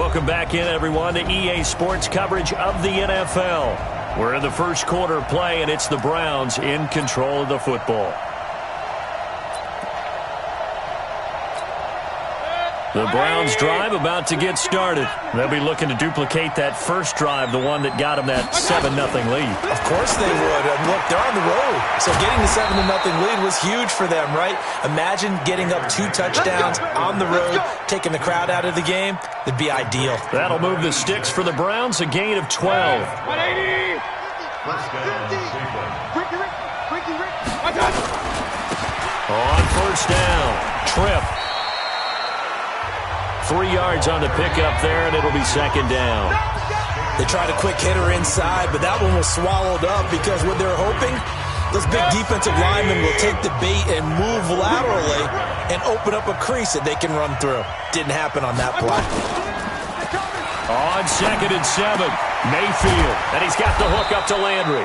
Welcome back in, everyone, to EA Sports coverage of the NFL. We're in the first quarter play, and it's the Browns in control of the football. The Browns drive about to get started. They'll be looking to duplicate that first drive, the one that got them that 7-0 lead. Of course they would. And look, they're on the road. So getting the 7-0 lead was huge for them, right? Imagine getting up 2 touchdowns on the road, taking the crowd out of the game. It'd be ideal. That'll move the sticks for the Browns, a gain of 12. 180. On first down, Tripp. 3 yards on the pickup there, and it'll be second down. They tried a quick hitter inside, but that one was swallowed up because what they're hoping, those big defensive linemen will take the bait and move laterally and open up a crease that they can run through. Didn't happen on that play. On 2nd and 7, Mayfield, and he's got the hook up to Landry.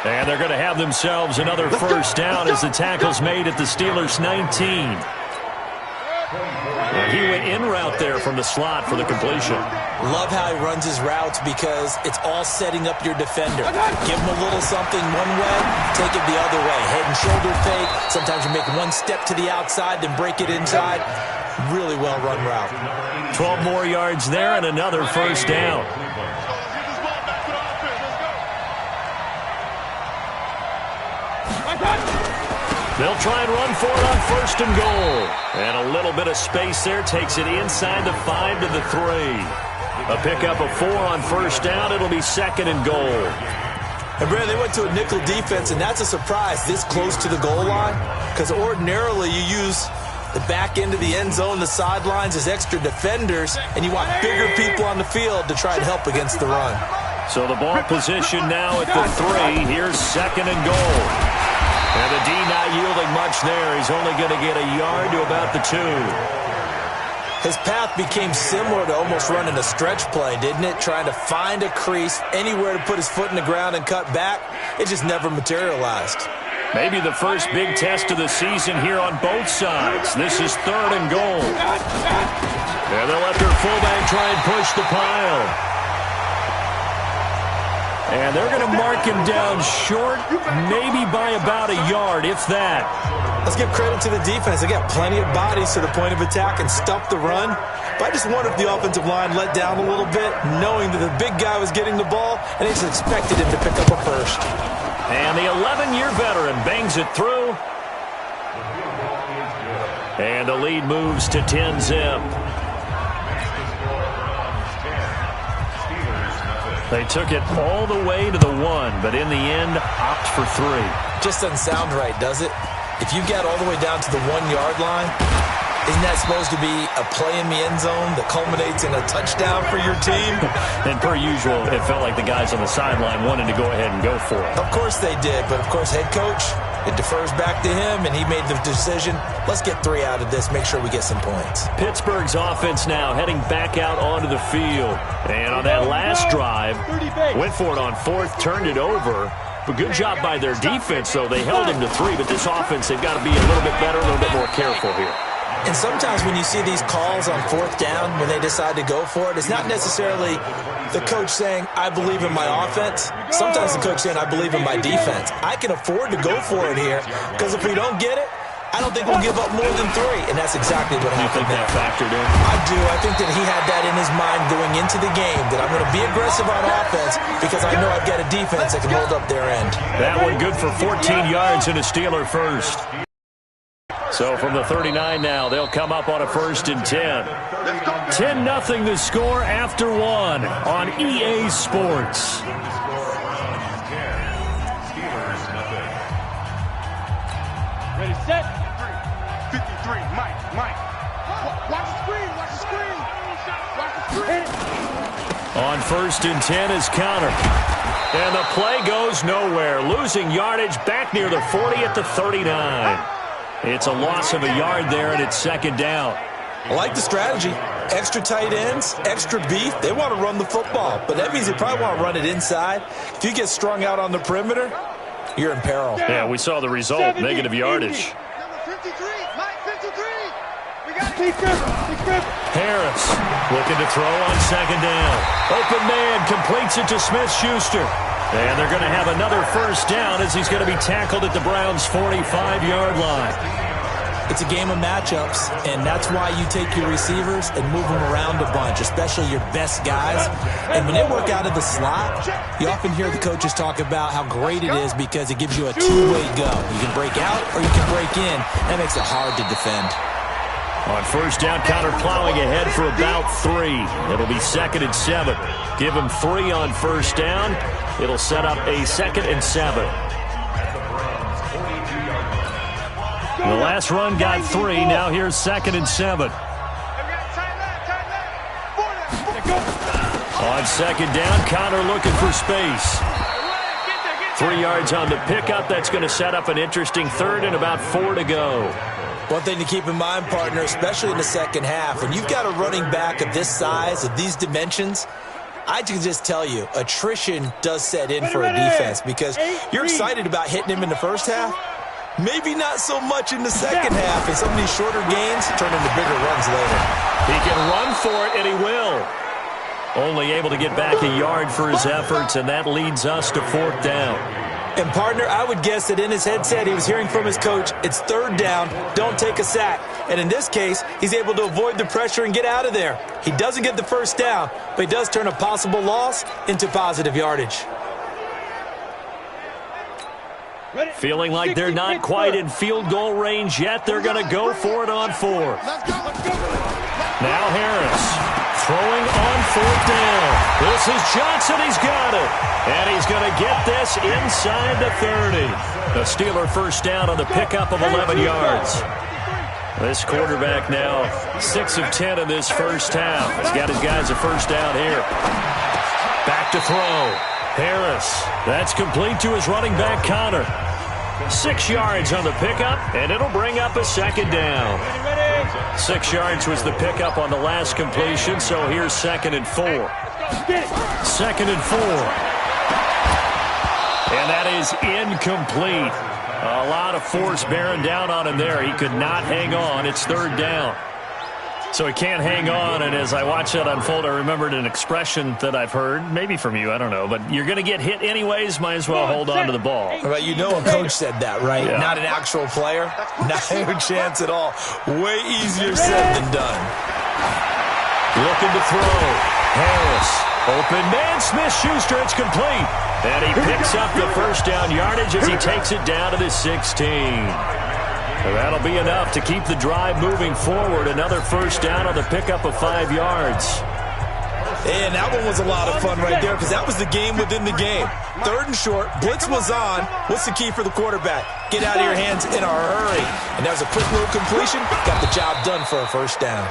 And they're going to have themselves another first down as the tackle's made at the Steelers' 19. He went in route there from the slot for the completion. Love how he runs his routes because it's all setting up your defender. Give him a little something one way, take it the other way. Head and shoulder fake. Sometimes you make one step to the outside, then break it inside. Really well run route. 12 more yards there and another first down. They'll try and run for it on 1st and goal. And a little bit of space there takes it inside the 5 to the 3. A pickup of 4 on first down. It'll be 2nd and goal. And, Brad, they went to a nickel defense, and that's a surprise this close to the goal line because ordinarily you use the back end of the end zone, the sidelines as extra defenders, and you want bigger people on the field to try and help against the run. So the ball position now at the 3. Here's 2nd and goal. And the D not yielding much there. He's only going to get a yard to about the 2. His path became similar to almost running a stretch play, didn't it? Trying to find a crease, anywhere to put his foot in the ground and cut back. It just never materialized. Maybe the first big test of the season here on both sides. This is 3rd and goal. And they'll let their fullback try and push the pile. And they're going to mark him down short, maybe by about a yard, if that. Let's give credit to the defense. They got plenty of bodies to the point of attack and stuff the run. But I just wonder if the offensive line let down a little bit, knowing that the big guy was getting the ball, and they just expected him to pick up a first. And the 11-year veteran bangs it through. And the lead moves to 10-zip. They took it all the way to the 1, but in the end, opt for 3. Just doesn't sound right, does it? If you get all the way down to the 1-yard line, isn't that supposed to be a play in the end zone that culminates in a touchdown for your team? And per usual, it felt like the guys on the sideline wanted to go ahead and go for it. Of course they did, but of course head coach, it defers back to him, and he made the decision, let's get 3 out of this, make sure we get some points. Pittsburgh's offense now heading back out onto the field. And on that last drive, went for it on 4th, turned it over. But good job by their defense, though. They held him to 3, but this offense, they've got to be a little bit better, a little bit more careful here. And sometimes when you see these calls on 4th down, when they decide to go for it, it's not necessarily the coach saying, I believe in my offense. Sometimes the coach saying, I believe in my defense. I can afford to go for it here because if we don't get it, I don't think we'll give up more than 3. And that's exactly what happened there. You think that factored in? I do. I think that he had that in his mind going into the game, that I'm going to be aggressive on offense because I know I've got a defense that can hold up their end. That one good for 14 yards and a Steeler first. So from the 39 now, they'll come up on a 1st and 10. 10-0 the score after 1 on EA Sports. Ready, set. 53, Mike. Watch the screen. Watch the screen. On 1st and 10 is counter. And the play goes nowhere. Losing yardage back near the 40 at the 39. It's a loss of a yard there, and it's 2nd down. I like the strategy. Extra tight ends, extra beef. They want to run the football, but that means they probably want to run it inside. If you get strung out on the perimeter, you're in peril. Yeah, we saw the result, negative yardage. Number 53, Mike 53. We got it. Harris looking to throw on second down. Open man completes it to Smith-Schuster. And they're going to have another first down as he's going to be tackled at the Browns' 45-yard line. It's a game of matchups, and that's why you take your receivers and move them around a bunch, especially your best guys. And when they work out of the slot, you often hear the coaches talk about how great it is because it gives you a two-way go. You can break out or you can break in. That makes it hard to defend. On first down, Connor plowing ahead for about 3. It'll be 2nd and 7. Give him 3 on first down. It'll set up a 2nd and 7. The last run got 3. Now here's 2nd and 7. On second down, Connor looking for space. 3 yards on the pickup. That's going to set up an interesting 3rd and about 4 to go. One thing to keep in mind, partner, especially in the second half, when you've got a running back of this size, of these dimensions, I can just tell you, attrition does set in for a defense because you're excited about hitting him in the first half. Maybe not so much in the second half, and some of these shorter gains turn into bigger runs later. He can run for it, and he will. Only able to get back a yard for his efforts, and that leads us to 4th down. And, partner, I would guess that in his headset he was hearing from his coach, it's 3rd down, don't take a sack. And in this case, he's able to avoid the pressure and get out of there. He doesn't get the first down, but he does turn a possible loss into positive yardage. Feeling like they're not quite in field goal range yet. They're going to go for it on 4th. Now Harris throwing on 4th down. This is Johnson. He's got it. And he's going to get this inside the 30. The Steeler first down on the pickup of 11 yards. This quarterback now 6 of 10 in this first half. He's got his guys a first down here. Back to throw. Harris, that's complete to his running back, Connor. 6 yards on the pickup, and it'll bring up a 2nd down. 6 yards was the pickup on the last completion, so here's 2nd and 4. 2nd and 4. And that is incomplete. A lot of force bearing down on him there. He could not hang on. It's 3rd down. So he can't hang on, and as I watch that unfold, I remembered an expression that I've heard, maybe from you, I don't know, but you're going to get hit anyways, might as well hold on to the ball. Well, you know a coach said that, right? Yeah. Not an actual player. Not a chance at all. Way easier said than done. Looking to throw. Harris. Open man, Smith-Schuster, it's complete. And he picks up the first down yardage as he takes it down to the 16. That'll be enough to keep the drive moving forward. Another first down on the pickup of 5 yards. And that one was a lot of fun right there because that was the game within the game. 3rd and short, blitz was on. What's the key for the quarterback? Get out of your hands in a hurry. And that was a quick little completion. Got the job done for a first down.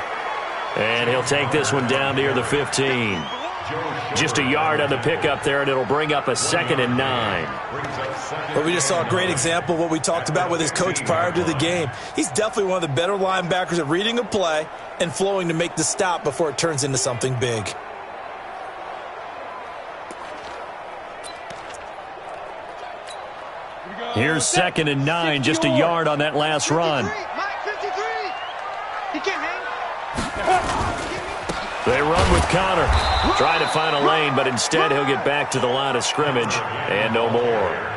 And he'll take this one down near the 15. Just a yard on the pickup there, and it'll bring up a 2nd and 9. Well, we just saw a great example of what we talked about with his coach prior to the game. He's definitely one of the better linebackers at reading a play and flowing to make the stop before it turns into something big. Here's 2nd and 9, just a yard on that last run. He can't hang. They run with Connor. Trying to find a lane, but instead he'll get back to the line of scrimmage and no more.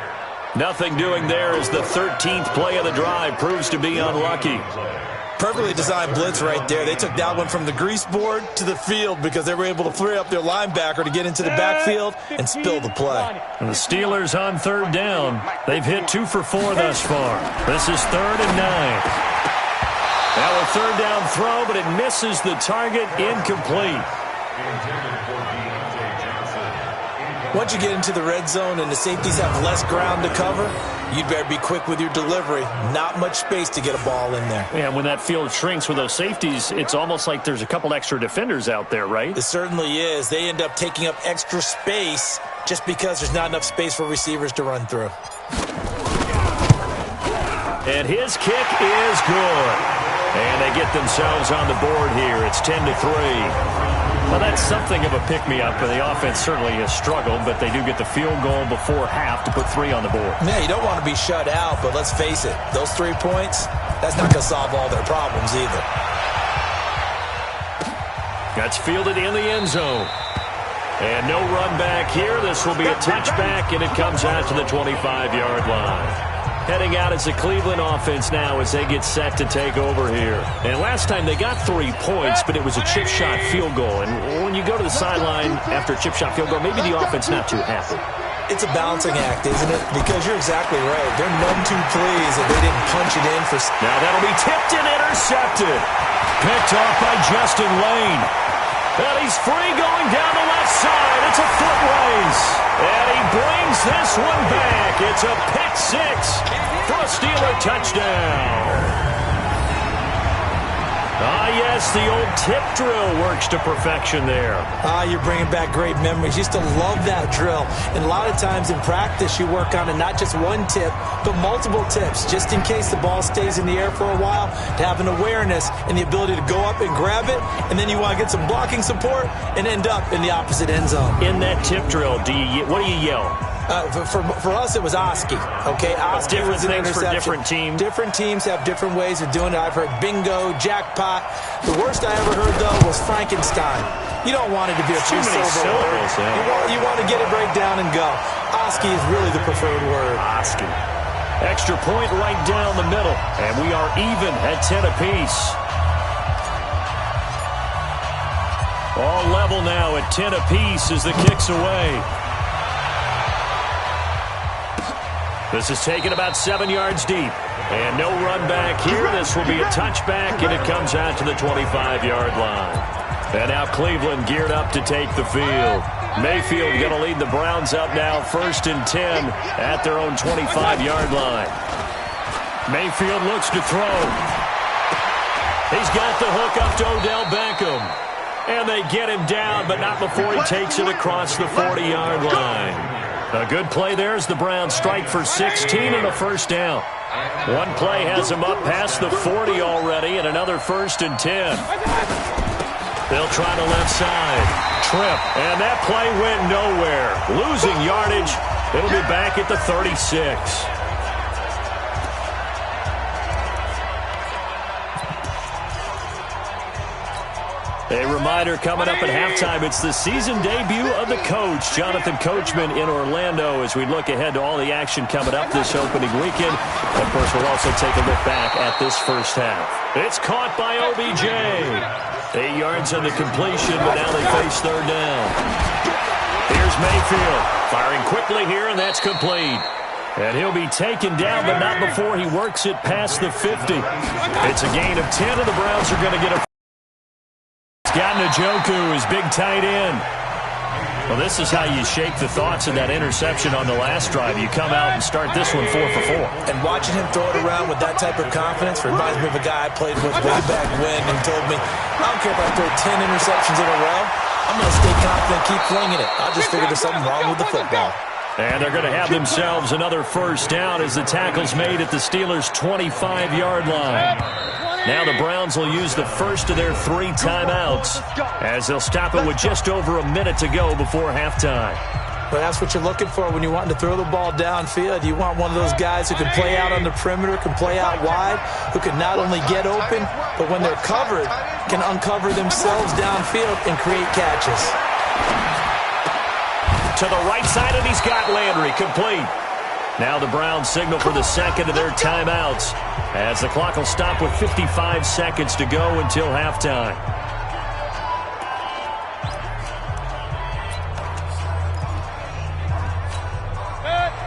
Nothing doing there as the 13th play of the drive proves to be unlucky. Perfectly designed blitz right there. They took that one from the grease board to the field because they were able to free up their linebacker to get into the backfield and spill the play. And the Steelers on 3rd down. They've hit 2 for 4 thus far. This is 3rd and 9. Now a 3rd down throw, but it misses the target, incomplete. Once you get into the red zone and the safeties have less ground to cover, you'd better be quick with your delivery. Not much space to get a ball in there. Yeah, when that field shrinks with those safeties, it's almost like there's a couple extra defenders out there, right? It certainly is. They end up taking up extra space just because there's not enough space for receivers to run through. And his kick is good. And they get themselves on the board here. It's 10-3. Well, that's something of a pick-me-up, and the offense certainly has struggled, but they do get the field goal before half to put 3 on the board. Yeah, you don't want to be shut out, but let's face it, those 3 points, that's not going to solve all their problems either. That's fielded in the end zone. And no run back here. This will be a touchback, and it comes out to the 25-yard line. Heading out as a Cleveland offense now as they get set to take over here. And last time they got 3 points, but it was a chip shot field goal. And when you go to the sideline after a chip shot field goal, maybe the offense not too happy. It's a balancing act, isn't it? Because you're exactly right. They're none too pleased that they didn't punch it in for... Now that'll be tipped and intercepted. Picked off by Justin Lane. And he's free going down the left side. It's a foot race. And he brings this one back. It's a pick six for a Steeler touchdown. Ah, yes, the old tip drill works to perfection there. You're bringing back great memories. Used to love that drill. And a lot of times in practice, you work on it, not just one tip, but multiple tips, just in case the ball stays in the air for a while, to have an awareness and the ability to go up and grab it, and then you want to get some blocking support and end up in the opposite end zone. In that tip drill, what do you yell? For us, it was Oski. Okay, Oski was an interception. For different teams. Different teams have different ways of doing it. I've heard bingo, jackpot. The worst I ever heard, though, was Frankenstein. You don't want it to be a two-syllable word. You want to get it right down and go. Oski is really the preferred word. Oski. Extra point right down the middle. And we are even at 10 apiece. All level now at 10 apiece as the kick's away. This is taken about 7 yards deep. And no run back here. This will be a touchback, and it comes out to the 25-yard line. And now Cleveland geared up to take the field. Mayfield going to lead the Browns up now, 1st and 10 at their own 25-yard line. Mayfield looks to throw. He's got the hook up to Odell Beckham. And they get him down, but not before he takes it across the 40-yard line. A good play there as the Browns strike for 16 and a first down. One play has them up past the 40 already, and another 1st and 10. They'll try the left side. Trip, and that play went nowhere. Losing yardage. It'll be back at the 36. A reminder coming up at halftime, it's the season debut of the coach, Jonathan Coachman, in Orlando, as we look ahead to all the action coming up this opening weekend. Of course, we'll also take a look back at this first half. It's caught by OBJ. 8 yards on the completion, but now they face third down. Here's Mayfield, firing quickly here, and that's complete. And he'll be taken down, but not before he works it past the 50. It's a gain of 10, and the Browns are going to get a... Got Njoku, his big tight end. Well, this is how you shake the thoughts of that interception on the last drive. You come out and start this one 4 for 4. And watching him throw it around with that type of confidence reminds me of a guy I played with way back when and told me, I don't care if I throw 10 interceptions in a row. I'm going to stay confident, keep flinging it. I just figured there's something wrong with the football. And they're going to have themselves another first down as the tackle's made at the Steelers' 25-yard line. Now the Browns will use the first of their 3 timeouts as they'll stop it with just over a minute to go before halftime. Well, that's what you're looking for when you want to throw the ball downfield. You want one of those guys who can play out on the perimeter, can play out wide, who can not only get open, but when they're covered, can uncover themselves downfield and create catches. To the right side, and he's got Landry complete. Now the Browns signal for the second of their timeouts as the clock will stop with 55 seconds to go until halftime.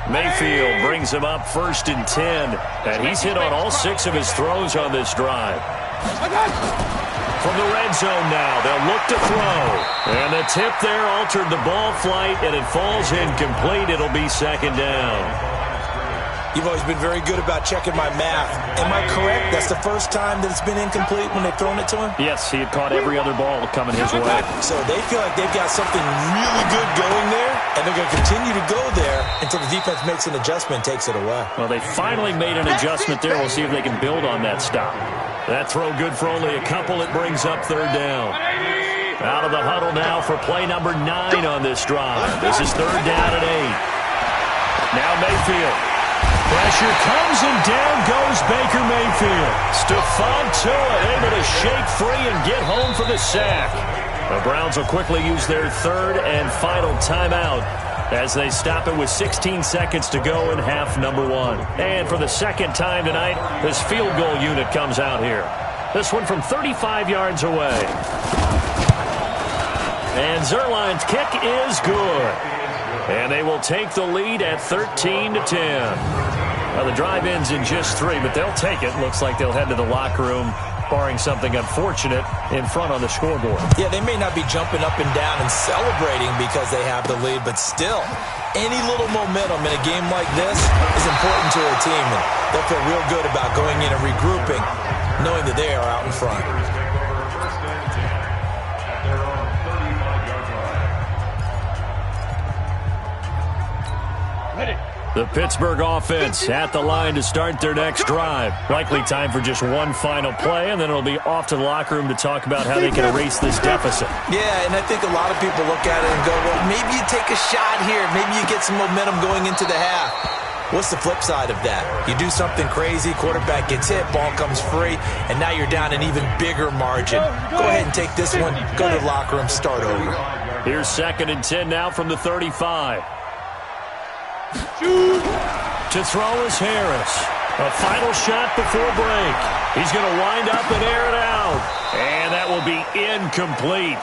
Mayfield brings him up 1st and 10, and he's hit on all 6 of his throws on this drive. From the red zone now, they'll look to throw. And the tip there altered the ball flight, and it falls incomplete. It'll be 2nd down. You've always been very good about checking my math. Am I correct? That's the first time that it's been incomplete when they've thrown it to him? Yes, he had caught every other ball coming his way. So they feel like they've got something really good going there, and they're going to continue to go there until the defense makes an adjustment and takes it away. Well, they finally made an adjustment there. We'll see if they can build on that stop. That throw good for only a couple. It brings up 3rd down. Out of the huddle now for play number 9 on this drive. This is 3rd down and 8. Now Mayfield. Pressure comes, and down goes Baker Mayfield. Stephon Tuitt able to shake free and get home for the sack. The Browns will quickly use their third and final timeout as they stop it with 16 seconds to go in half number 1. And for the second time tonight, this field goal unit comes out here. This one from 35 yards away. And Zerline's kick is good. And they will take the lead at 13-10. Now the drive ends in just 3, but they'll take it. Looks like they'll head to the locker room, barring something unfortunate in front on the scoreboard. Yeah, they may not be jumping up and down and celebrating because they have the lead, but still, any little momentum in a game like this is important to a team, and they'll feel real good about going in and regrouping, knowing that they are out in front. The Pittsburgh offense at the line to start their next drive. Likely time for just one final play, and then it'll be off to the locker room to talk about how they can erase this deficit. Yeah, and I think a lot of people look at it and go, well, maybe you take a shot here. Maybe you get some momentum going into the half. What's the flip side of that? You do something crazy, quarterback gets hit, ball comes free, and now you're down an even bigger margin. Go ahead and take this one, go to the locker room, start over. Here's 2nd and 10 now from the 35. To throw is Harris. A final shot before break. He's going to wind up and air it out. And that will be incomplete.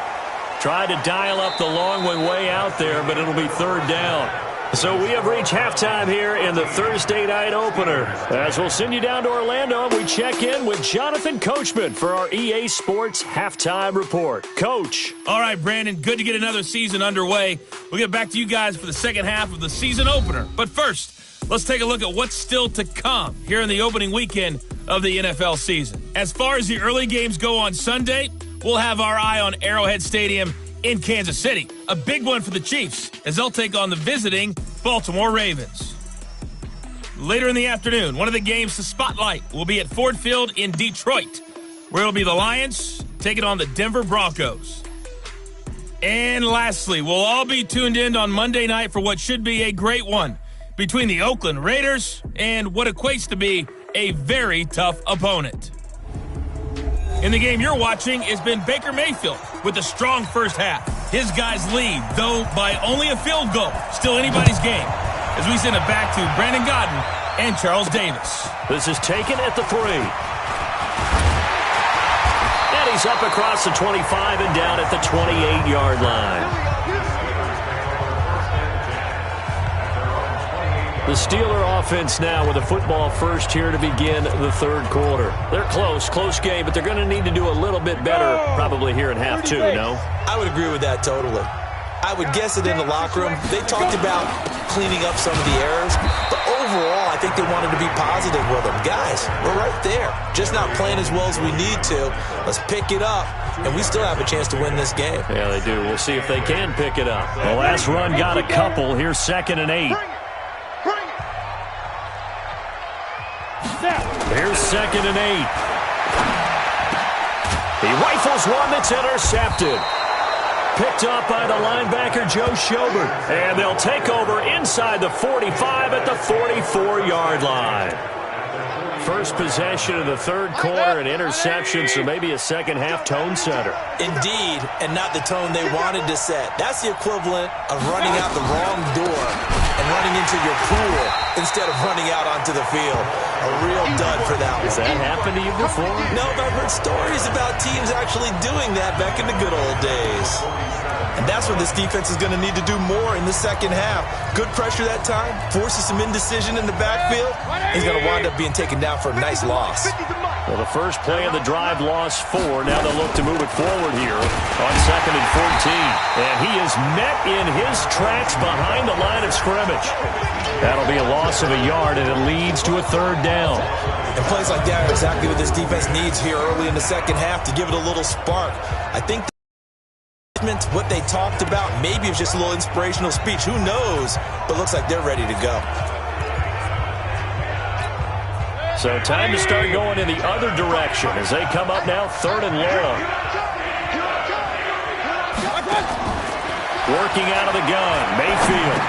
Tried to dial up the long one way out there, but it'll be 3rd down. So we have reached halftime here in the Thursday night opener. As we'll send you down to Orlando, and we check in with Jonathan Coachman for our EA Sports Halftime Report. Coach. All right, Brandon, good to get another season underway. We'll get back to you guys for the second half of the season opener. But first, let's take a look at what's still to come here in the opening weekend of the NFL season. As far as the early games go on Sunday, we'll have our eye on Arrowhead Stadium in Kansas City. A big one for the Chiefs as they'll take on the visiting Baltimore Ravens. Later in the afternoon, one of the games to spotlight will be at Ford Field in Detroit, where it'll be the Lions taking on the Denver Broncos. And lastly, we'll all be tuned in on Monday night for what should be a great one between the Oakland Raiders and what equates to be a very tough opponent. In the game you're watching has been Baker Mayfield with a strong first half. His guys lead, though by only a field goal. Still anybody's game. As we send it back to Brandon Godden and Charles Davis. This is taken at the 3. And he's up across the 25 and down at the 28-yard line. The Steeler offense now with a football first here to begin the 3rd quarter. They're close game, but they're going to need to do a little bit better probably here in half 2, no? I would agree with that totally. I would guess it in the locker room. They talked about cleaning up some of the errors, but overall, I think they wanted to be positive with them. Guys, we're right there. Just not playing as well as we need to. Let's pick it up, and we still have a chance to win this game. Yeah, they do. We'll see if they can pick it up. The last run got a couple. Here's 2nd and 8. Here's 2nd and 8. He rifles one that's intercepted. Picked up by the linebacker, Joe Schobert. And they'll take over inside the 45 at the 44-yard line. First possession of the 3rd quarter, an interception, so maybe a second-half tone setter. Indeed, and not the tone they wanted to set. That's the equivalent of running out the wrong door and running into your pool instead of running out onto the field. A real dud for that one. Has that happened to you before? No, but I've heard stories about teams actually doing that back in the good old days. And that's what this defense is going to need to do more in the second half. Good pressure that time, forces some indecision in the backfield. He's going to wind up being taken down for a nice loss. Well, the first play of the drive lost 4. Now they'll look to move it forward here on 2nd and 14. And he is met in his tracks behind the line of scrimmage. That'll be a loss of a yard, and it leads to a 3rd down. And plays like that are exactly what this defense needs here early in the second half to give it a little spark. I think what they talked about, maybe it's just a little inspirational speech. Who knows? But looks like they're ready to go. So time to start going in the other direction as they come up now 3rd and long. Working out of the gun, Mayfield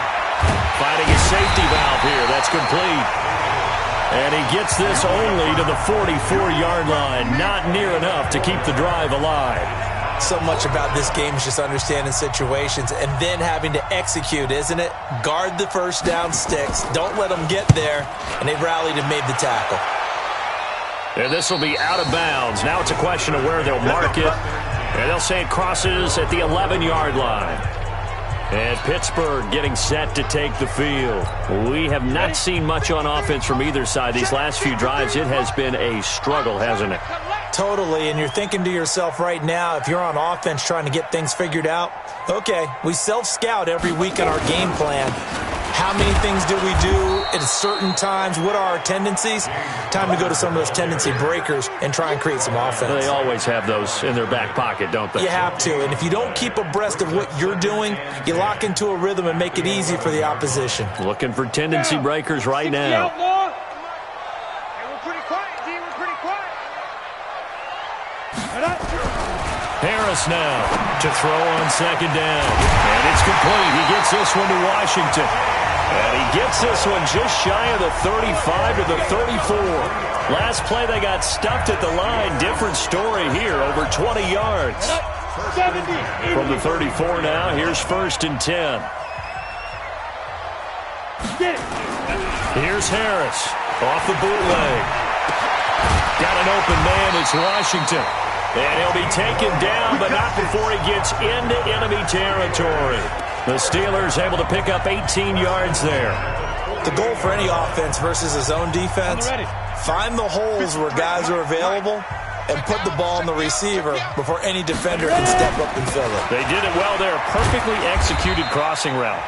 finding a safety valve here. That's complete. And he gets this only to the 44-yard line. Not near enough to keep the drive alive. So much about this game is just understanding situations and then having to execute, isn't it? Guard the first down sticks. Don't let them get there. And they rallied and made the tackle. And this will be out of bounds. Now it's a question of where they'll mark it. And they'll say it crosses at the 11-yard line. And Pittsburgh getting set to take the field. We have not seen much on offense from either side. These last few drives, it has been a struggle, hasn't it? Totally, and you're thinking to yourself right now, if you're on offense trying to get things figured out, okay, we self-scout every week in our game plan. How many things do we do at certain times? What are our tendencies? Time to go to some of those tendency breakers and try and create some offense. They always have those in their back pocket, don't they? You have to, and if you don't keep abreast of what you're doing, you lock into a rhythm and make it easy for the opposition. Looking for tendency breakers right now. Harris now to throw on second down. And it's complete. He gets this one to Washington. And he gets this one just shy of the 35 to the 34. Last play they got stuffed at the line. Different story here, over 20 yards. From the 34 now, here's 1st and 10. Here's Harris off the bootleg. Got an open man, it's Washington. And he'll be taken down, but not before he gets into enemy territory. The Steelers able to pick up 18 yards there. The goal for any offense versus a zone defense, find the holes where guys are available and put the ball on the receiver before any defender can step up and fill it. They did it well there. Perfectly executed crossing route.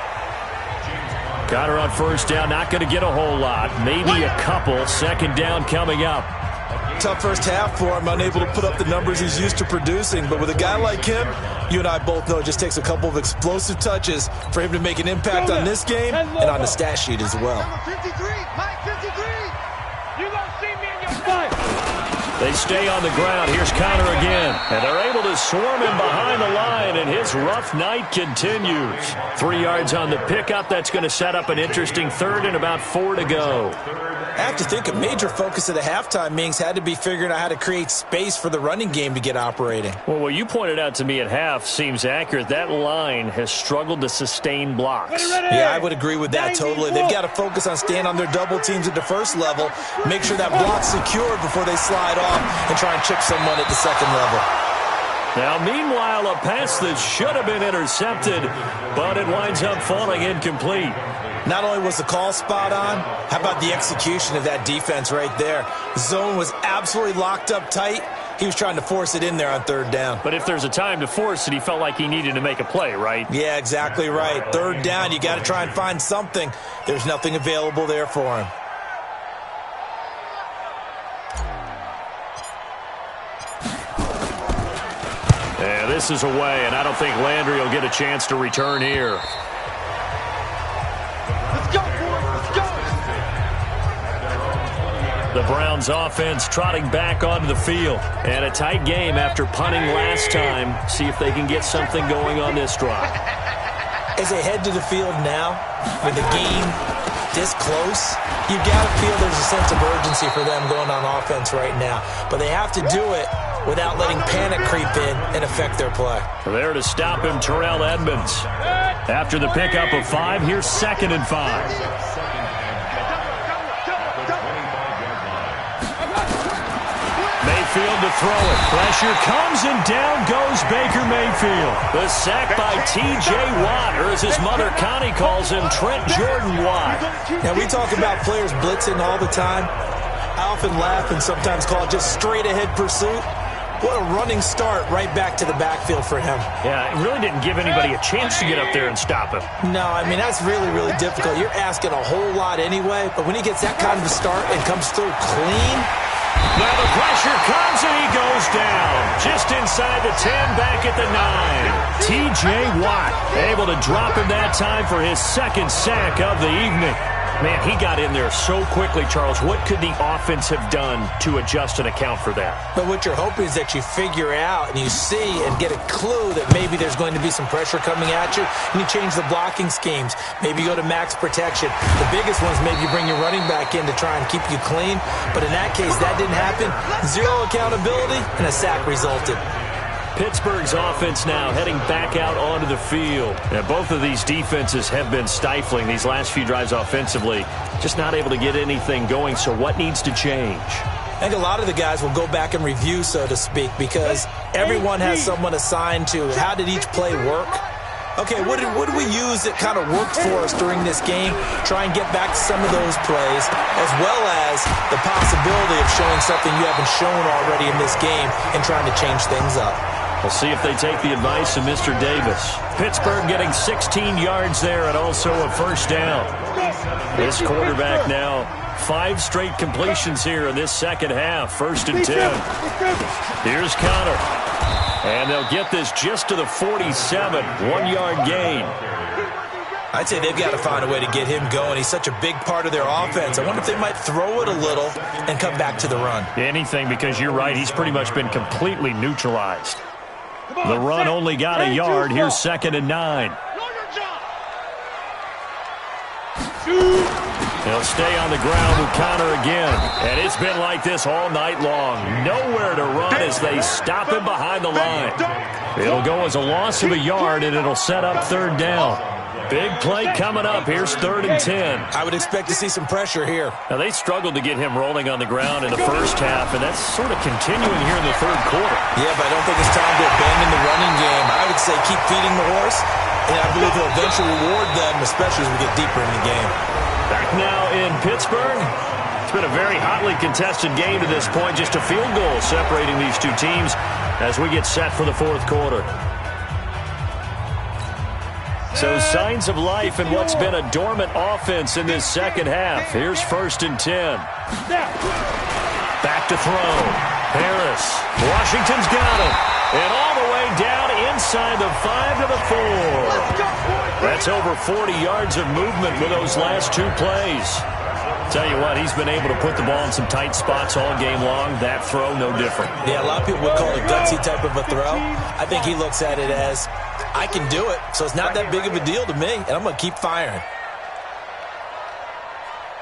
Got her on 1st down. Not going to get a whole lot. Maybe a couple. 2nd down coming up. Tough first half for him, unable to put up the numbers he's used to producing. But with a guy like him, you and I both know it just takes a couple of explosive touches for him to make an impact on this game and on the stat sheet as well. They stay on the ground. Here's Connor again. And they're able to swarm him behind the line, and his rough night continues. 3 yards on the pickup. That's going to set up an interesting 3rd and about 4 to go. I have to think a major focus of the halftime meetings had to be figuring out how to create space for the running game to get operating. Well, what you pointed out to me at half seems accurate. That line has struggled to sustain blocks. Yeah, I would agree with that totally. They've got to focus on staying on their double teams at the first level, make sure that block's secured before they slide off and try and chip someone at the second level. Now, meanwhile, a pass that should have been intercepted, but it winds up falling incomplete. Not only was the call spot on, how about the execution of that defense right there? The zone was absolutely locked up tight. He was trying to force it in there on 3rd down. But if there's a time to force it, he felt like he needed to make a play, right? Yeah, exactly right. 3rd down, you got to try and find something. There's nothing available there for him. Yeah, this is away, and I don't think Landry will get a chance to return here. The Browns offense trotting back onto the field. And a tight game after punting last time. See if they can get something going on this drive. As they head to the field now, with the game this close, you've got to feel there's a sense of urgency for them going on offense right now. But they have to do it without letting panic creep in and affect their play. There to stop him, Terrell Edmonds. After the pickup of 5, here's 2nd and 5. Mayfield to throw it. Pressure comes, and down goes Baker Mayfield. The sack by T.J. Watt, or as his mother Connie calls him, Trent Jordan Watt. Now, we talk about players blitzing all the time. I often laugh and sometimes call it just straight-ahead pursuit. What a running start right back to the backfield for him. Yeah, it really didn't give anybody a chance to get up there and stop him. No, I mean, that's really, really difficult. You're asking a whole lot anyway, but when he gets that kind of a start and comes through clean. Now the pressure comes, and he goes down. Just inside the 10, back at the 9. T.J. Watt able to drop him that time for his 2nd sack of the evening. Man, he got in there so quickly, Charles. What could the offense have done to adjust and account for that? But what you're hoping is that you figure out and you see and get a clue that maybe there's going to be some pressure coming at you, and you change the blocking schemes. Maybe you go to max protection. The biggest one is maybe you bring your running back in to try and keep you clean. But in that case, that didn't happen. Zero accountability, and a sack resulted. Pittsburgh's offense now heading back out onto the field. And both of these defenses have been stifling these last few drives offensively. Just not able to get anything going, so what needs to change? I think a lot of the guys will go back and review, so to speak, because everyone has someone assigned to how did each play work. Okay, what did we use that kind of worked for us during this game? Try and get back to some of those plays, as well as the possibility of showing something you haven't shown already in this game and trying to change things up. We'll see if they take the advice of Mr. Davis. Pittsburgh getting 16 yards there and also a first down. This quarterback now 5 straight completions here in this second half. 1st and 10. Here's Connor. And they'll get this just to the 47. 1-yard gain. I'd say they've got to find a way to get him going. He's such a big part of their offense. I wonder if they might throw it a little and come back to the run. Anything, because you're right. He's pretty much been completely neutralized. The run only got a yard. Here's 2nd and 9. He'll stay on the ground with Connor again. And it's been like this all night long. Nowhere to run as they stop him behind the line. It'll go as a loss of a yard, and it'll set up 3rd down. Big play coming up. Here's 3rd and 10. I would expect to see some pressure here. Now, they struggled to get him rolling on the ground in the first half, and that's sort of continuing here in the 3rd quarter. Yeah, but I don't think it's time to abandon the running game. I would say keep feeding the horse, and I believe he'll eventually reward them, especially as we get deeper in the game. Back now in Pittsburgh. It's been a very hotly contested game to this point. Just a field goal separating these two teams as we get set for the 4th quarter. So signs of life in what's been a dormant offense in this second half. Here's 1st and 10. Back to throw. Harris. Washington's got him. And all the way down inside the 5 to the 4. That's over 40 yards of movement with those last 2 plays. Tell you what, he's been able to put the ball in some tight spots all game long. That throw, no different. Yeah, a lot of people would call it a gutsy type of a throw. I think he looks at it as, I can do it, so it's not that big of a deal to me, and I'm going to keep firing.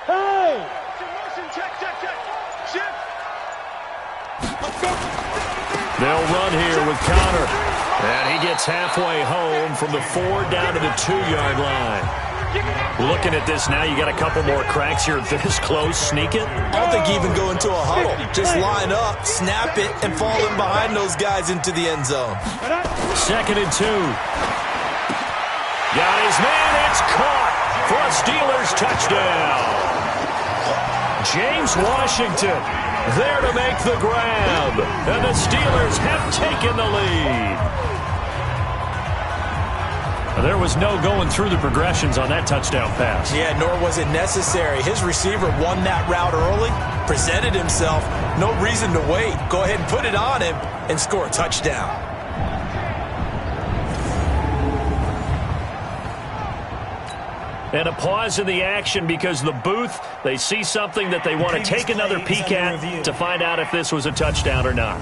Hey! They'll run here with Connor. And he gets halfway home from the 4 down to the 2-yard line. Looking at this now, you got a couple more cracks here this close. Sneak it? I don't think you even go into a huddle. Just line up, snap it, and fall in behind those guys into the end zone. 2nd and 2. Got his man. It's caught for a Steelers touchdown. James Washington there to make the grab. And the Steelers have taken the lead. There was no going through the progressions on that touchdown pass. Yeah, nor was it necessary. His receiver won that route early, presented himself. No reason to wait. Go ahead and put it on him and score a touchdown. And a pause in the action because the booth, they see something that they want to take another peek at to find out if this was a touchdown or not.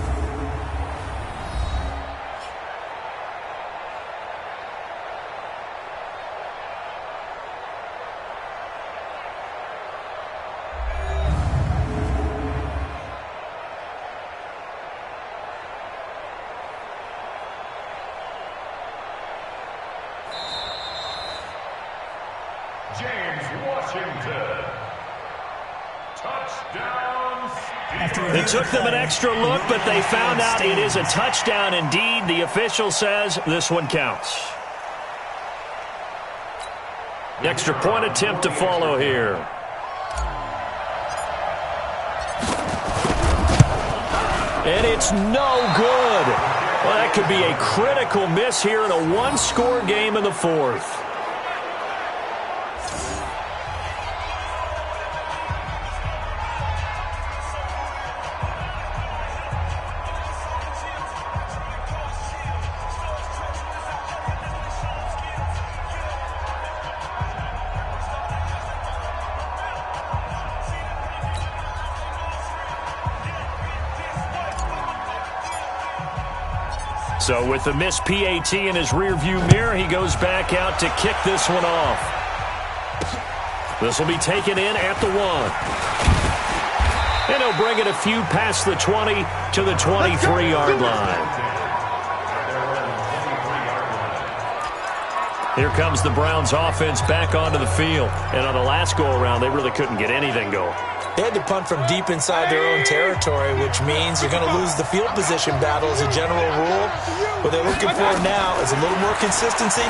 It took them an extra look, but they found out it is a touchdown indeed. The official says this one counts. Extra point attempt to follow here. And it's no good. Well, that could be a critical miss here in a one-score game in the 4th. So with the missed PAT in his rearview mirror, he goes back out to kick this one off. This will be taken in at the 1. And he'll bring it a few past the 20 to the 23-yard line. Here comes the Browns offense back onto the field. And on the last go-around, they really couldn't get anything going. They had to punt from deep inside their own territory, which means you're going to lose the field position battle as a general rule. What they're looking for now is a little more consistency,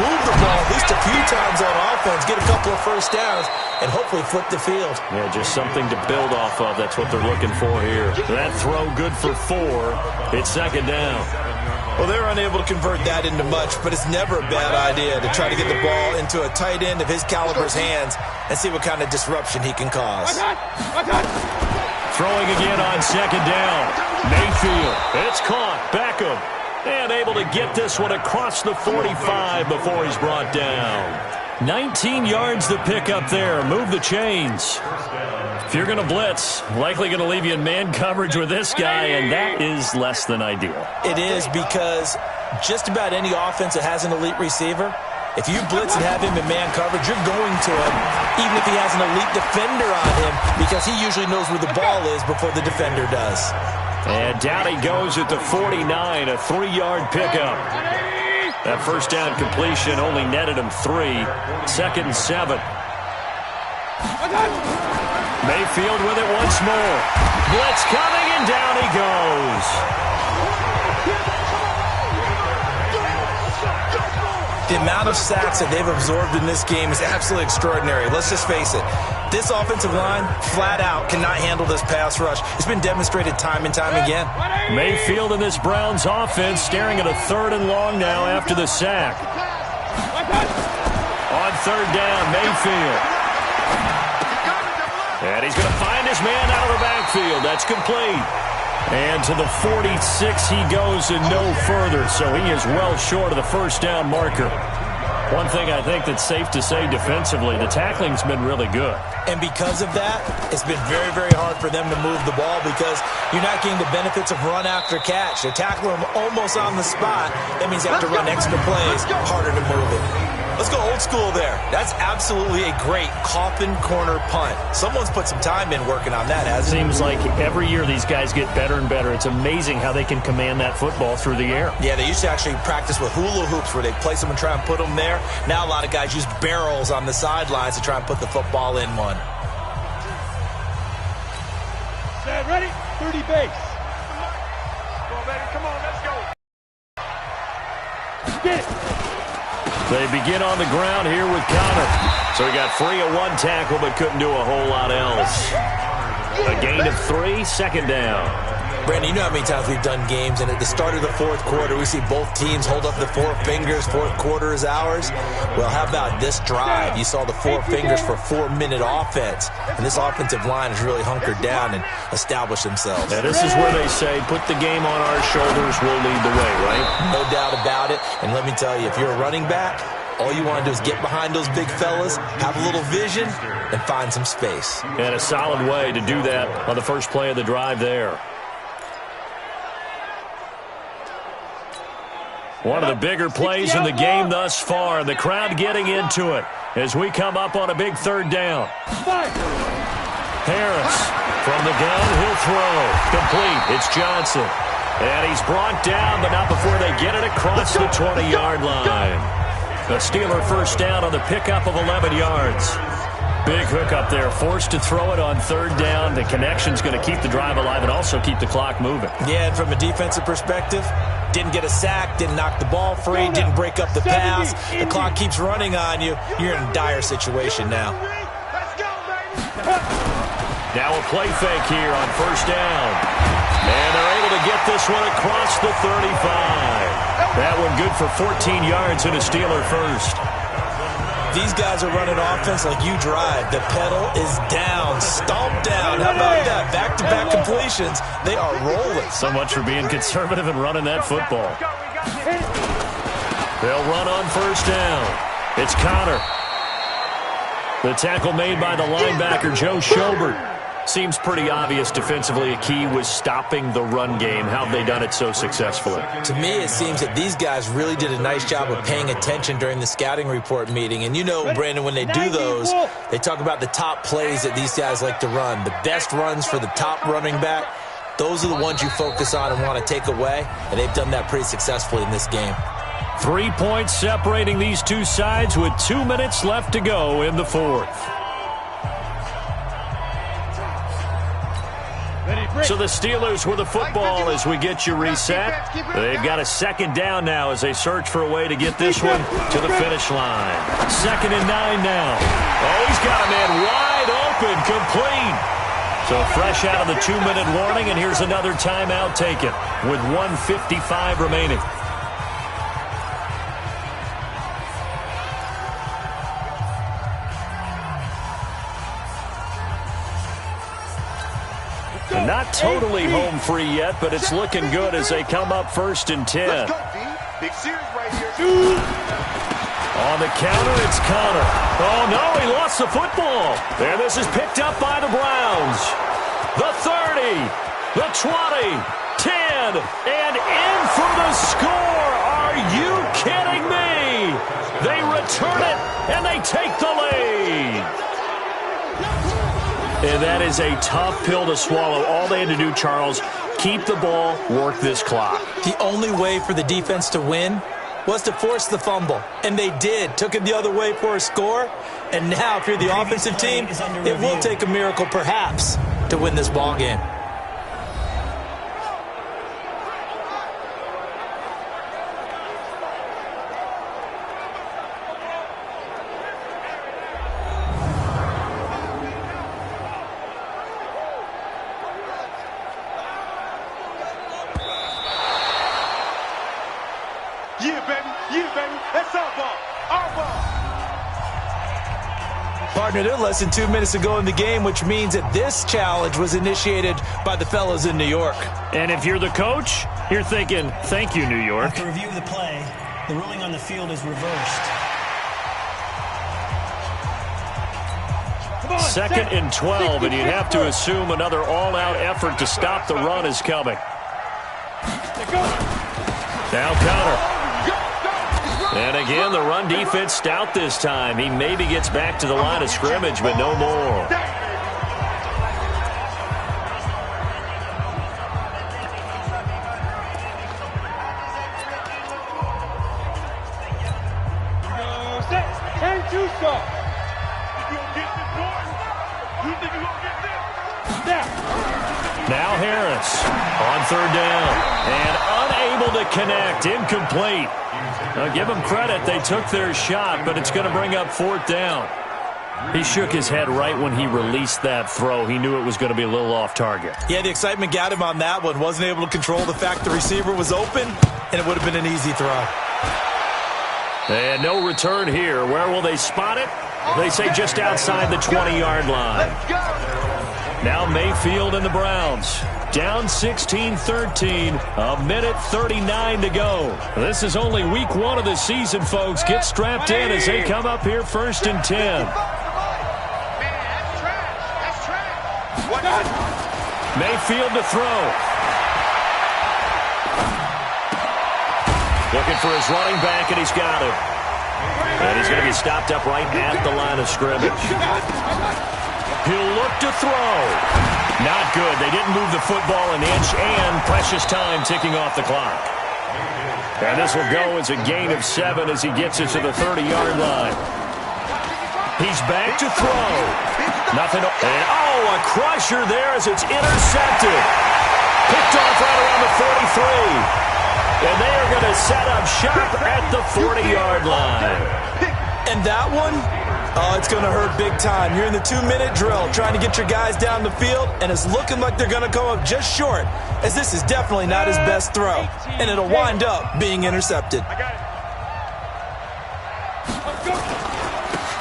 move the ball at least a few times on offense, get a couple of first downs, and hopefully flip the field. Yeah, just something to build off of. That's what they're looking for here. That throw good for 4. It's second down. Well, they're unable to convert that into much, but it's never a bad idea to try to get the ball into a tight end of his caliber's hands and see what kind of disruption he can cause. Throwing again on second down. Mayfield. It's caught. Beckham. And able to get this one across the 45 before he's brought down. 19 yards to pick up there. Move the chains. If you're going to blitz, likely going to leave you in man coverage with this guy, and that is less than ideal. It is, because just about any offense that has an elite receiver, if you blitz and have him in man coverage, you're going to him, even if he has an elite defender on him, because he usually knows where the ball is before the defender does. And down he goes at the 49, a 3-yard pickup. That first down completion only netted him 3. Second and 7. Mayfield with it once more. Blitz coming, and down he goes. The amount of sacks that they've absorbed in this game is absolutely extraordinary. Let's just face it. This offensive line, flat out, cannot handle this pass rush. It's been demonstrated time and time again. Mayfield in this Browns offense staring at a 3rd and long now after the sack. On 3rd down, Mayfield. And he's going to find his man out of the backfield. That's complete. And to the 46 he goes and no further, so he is well short of the first down marker. One thing I think that's safe to say defensively, the tackling's been really good. And because of that, it's been very, very hard for them to move the ball because you're not getting the benefits of run after catch. They're tackling him almost on the spot. That means you have to run extra plays, harder to move it. Let's go old school there. That's absolutely a great coffin corner punt. Someone's put some time in working on that, hasn't it? Seems like every year these guys get better and better. It's amazing how they can command that football through the air. Yeah, they used to actually practice with hula hoops where they place them and try and put them there. Now a lot of guys use barrels on the sidelines to try and put the football in one. Set, ready? 30 base. Come on, baby. Come on, let's go. Get it. They begin on the ground here with Connor. So he got free of 1 tackle but couldn't do a whole lot else. A gain of 3, second down. Brandon, you know how many times we've done games, and at the start of the 4th quarter, we see both teams hold up the 4 fingers, 4th quarter is ours. Well, how about this drive? You saw the 4 fingers for 4-minute offense, and this offensive line has really hunkered down and established themselves. Now, this is where they say, put the game on our shoulders, we'll lead the way, right? No doubt about it, and let me tell you, if you're a running back, all you want to do is get behind those big fellas, have a little vision, and find some space. And a solid way to do that on the first play of the drive there. One of the bigger plays in the game thus far. The crowd getting into it as we come up on a big 3rd down. Harris from the gun. He'll throw. Complete. It's Johnson. And he's brought down, but not before they get it across the 20-yard line. The Steeler first down on the pickup of 11 yards. Big hook up there. Forced to throw it on 3rd down. The connection's going to keep the drive alive and also keep the clock moving. Yeah, and from a defensive perspective, didn't get a sack, didn't knock the ball free, didn't break up the pass. The clock keeps running on you. You're in a dire situation now. Now a play fake here on first down. And they're able to get this one across the 35. That one good for 14 yards and a Steeler first. These guys are running offense like you drive. The pedal is down, stomped down. How about that? Back-to-back completions. They are rolling. So much for being conservative and running that football. They'll run on first down. It's Connor. The tackle made by the linebacker, Joe Schobert. Seems pretty obvious defensively a key was stopping the run game. How have they done it so successfully? To me, it seems that these guys really did a nice job of paying attention during the scouting report meeting. And you know, Brandon, when they do those, they talk about the top plays that these guys like to run. The best runs for the top running back, those are the ones you focus on and want to take away. And they've done that pretty successfully in this game. 3 points separating these two sides with 2 minutes left to go in the fourth. So the Steelers with the football as we get you reset. They've got a second down now as they search for a way to get this one to the finish line. 2nd and 9 now. Oh, he's got a man wide open, complete. So fresh out of the 2-minute warning, and here's another timeout taken with 1:55 remaining. Not totally home free yet, but it's looking good as they come up 1st and 10. Big series right here. On the counter, it's Connor. Oh, no, he lost the football. And this is picked up by the Browns. The 30, the 20, 10, and in for the score. Are you kidding me? They return it, and they take the lead. And that is a tough pill to swallow. All they had to do, Charles, keep the ball, work this clock. The only way for the defense to win was to force the fumble. And they did. Took it the other way for a score. And now, if you're the offensive team, it will take a miracle, perhaps, to win this ball game. Partner, they're less than 2 minutes to go in the game, which means that this challenge was initiated by the fellas in New York. And if you're the coach, you're thinking, thank you, New York. After review of the play, the ruling on the field is reversed. 2nd and 12, and you'd have to assume another all-out effort to stop the run is coming. Now Connor. And again, the run defense stout this time. He maybe gets back to the line of scrimmage, but no more. Now Harris on 3rd down and unable to connect, incomplete. Now give them credit, they took their shot, but it's going to bring up 4th down. He shook his head right when he released that throw. He knew it was going to be a little off target. Yeah, the excitement got him on that one. Wasn't able to control the fact the receiver was open, and it would have been an easy throw. And no return here. Where will they spot it? They say just outside the 20-yard line. Now Mayfield and the Browns. Down 16-13, a minute 39 to go. This is only week 1 of the season, folks. Get strapped in as they come up here 1st and 10. Mayfield to throw. Looking for his running back, and he's got it. And he's going to be stopped up right at the line of scrimmage. He'll look to throw. Not good. They didn't move the football an inch, and precious time ticking off the clock. And this will go as a gain of 7 as he gets it to the 30-yard line. He's back to throw. Nothing. And, a crusher there as it's intercepted. Picked off right around the 43. And they are going to set up shop at the 40-yard line. And that one, it's going to hurt big time. You're in the 2-minute drill trying to get your guys down the field, and it's looking like they're going to come up just short, as this is definitely not his best throw, and it'll wind up being intercepted.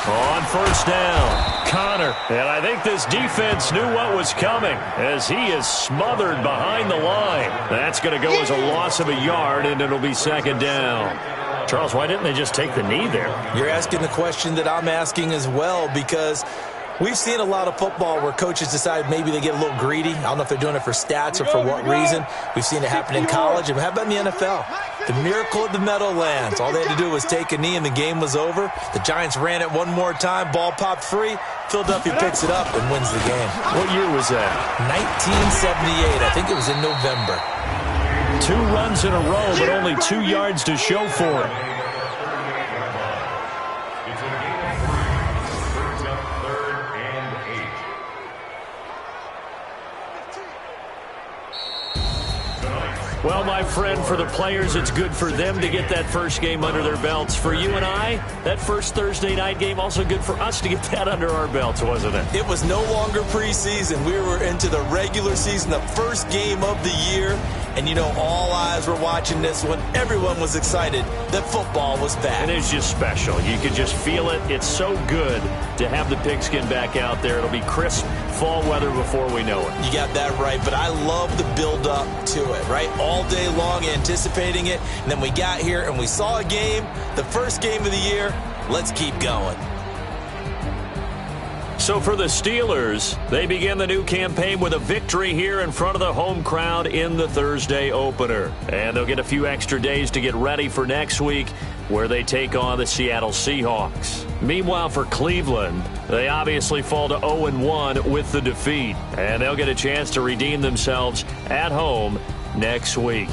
On 1st down, Connor. And I think this defense knew what was coming as he is smothered behind the line. That's going to go as a loss of a yard, and it'll be 2nd down. Charles, why didn't they just take the knee there? You're asking the question that I'm asking as well, because we've seen a lot of football where coaches decide maybe they get a little greedy. I don't know if they're doing it for stats or for what reason. We've seen it happen in college. And how about in the NFL? The miracle of the Meadowlands. All they had to do was take a knee and the game was over. The Giants ran it one more time. Ball popped free. Philadelphia picks it up and wins the game. What year was that? 1978. I think it was in November. 2 runs in a row, but only 2 yards to show for it. Well, my friend, for the players, it's good for them to get that first game under their belts. For you and I, that first Thursday night game, also good for us to get that under our belts, wasn't it? It was no longer preseason. We were into the regular season, the first game of the year. And, you know, all eyes were watching this one. Everyone was excited that football was back. And it's just special. You could just feel it. It's so good to have the pigskin back out there. It'll be crisp fall weather before we know it. You got that right, but I love the build-up to it, right? All day long anticipating it, and then we got here and we saw a game, the first game of the year. Let's keep going. So for the Steelers, they begin the new campaign with a victory here in front of the home crowd in the Thursday opener. And they'll get a few extra days to get ready for next week, where they take on the Seattle Seahawks. Meanwhile, for Cleveland, they obviously fall to 0-1 with the defeat. And they'll get a chance to redeem themselves at home next week.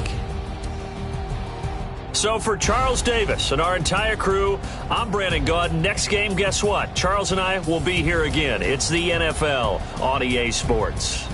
So for Charles Davis and our entire crew, I'm Brandon Gaudin. Next game, guess what? Charles and I will be here again. It's the NFL on EA Sports.